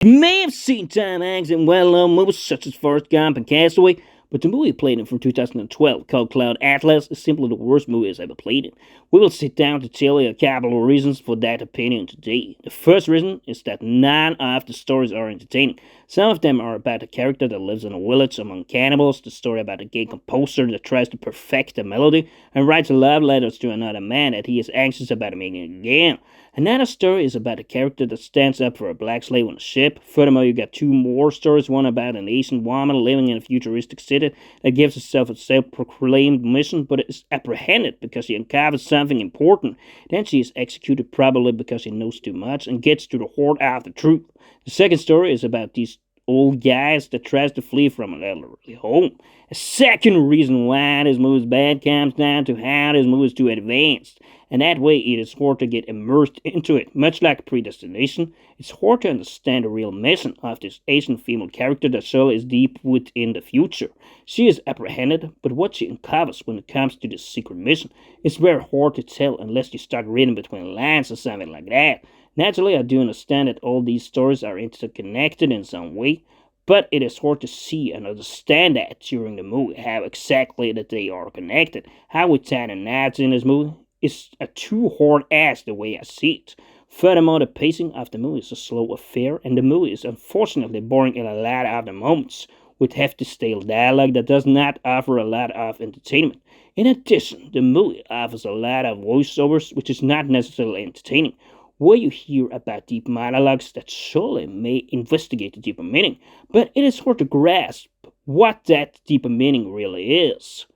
You may have seen Tom Hanks in well-known movies such as Forrest Gump and Castaway, but the movie he played in from 2012 called Cloud Atlas is simply the worst movie he's ever played in. We will sit down to tell you a couple of reasons for that opinion today. The first reason is that none of the stories are entertaining. Some of them are about a character that lives in a village among cannibals, the story about a gay composer that tries to perfect a melody and writes love letters to another man that he is anxious about meeting again. Another story is about a character that stands up for a black slave on a ship. Furthermore, you got two more stories, one about an Asian woman living in a futuristic city that gives herself a self-proclaimed mission, but is apprehended because she uncovers something important. Then she is executed probably because she knows too much and gets to the heart of the truth. The second story is about these old guys that tries to flee from an elderly home. A second reason why this movie is bad comes down to how this movie is too advanced, and that way it is hard to get immersed into it. Much like Predestination, it's hard to understand the real mission of this Asian female character that so is deep within the future. She is apprehended, but what she uncovers when it comes to this secret mission is very hard to tell unless you start reading between lines or something like that. Naturally, I do understand that all these stories are interconnected in some way, but it is hard to see and understand that during the movie, how exactly that they are connected. How we tie the knots in this movie is a too hard ask the way I see it. Furthermore, the pacing of the movie is a slow affair, and the movie is unfortunately boring in a lot of the moments, with hefty stale dialogue that does not offer a lot of entertainment. In addition, the movie offers a lot of voiceovers, which is not necessarily entertaining, where you hear about deep monologues that surely may investigate the deeper meaning, but it is hard to grasp what that deeper meaning really is.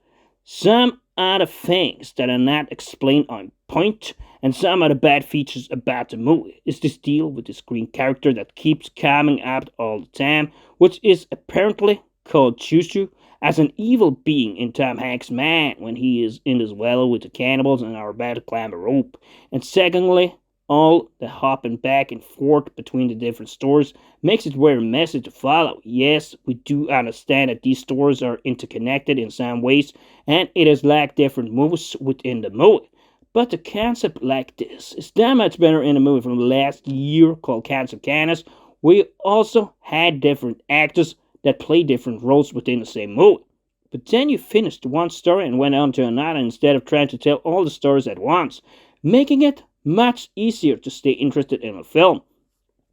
Some other things that are not explained on point, and some of the bad features about the movie is this deal with this green character that keeps coming up all the time, which is apparently called Choo as an evil being in Tom Hanks' mind when he is in this well with the cannibals and are about to climb a rope. And secondly, all the hopping back and forth between the different stores makes it very messy to follow. Yes, we do understand that these stores are interconnected in some ways, and it is like different movies within the movie. But the concept like this is that much better in a movie from last year called Cats of Canis. We also had different actors that play different roles within the same movie. But then you finished one story and went on to another instead of trying to tell all the stories at once, making it much easier to stay interested in a film.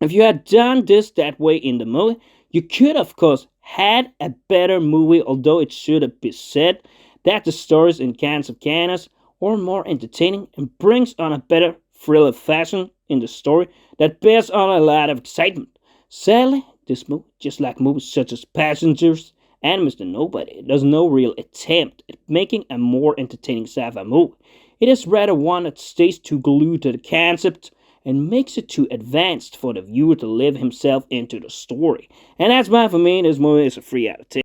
If you had done this that way in the movie, you could, of course, had a better movie, although it should have been said that the stories in Cans of Canis are more entertaining and brings on a better thriller fashion in the story that bears on a lot of excitement. Sadly, this movie, just like movies such as Passengers and Mr. Nobody, does no real attempt at making a more entertaining sci-fi movie. It is rather one that stays too glued to the concept and makes it too advanced for the viewer to live himself into the story. And that's why for me, this movie is a 3 out of 10.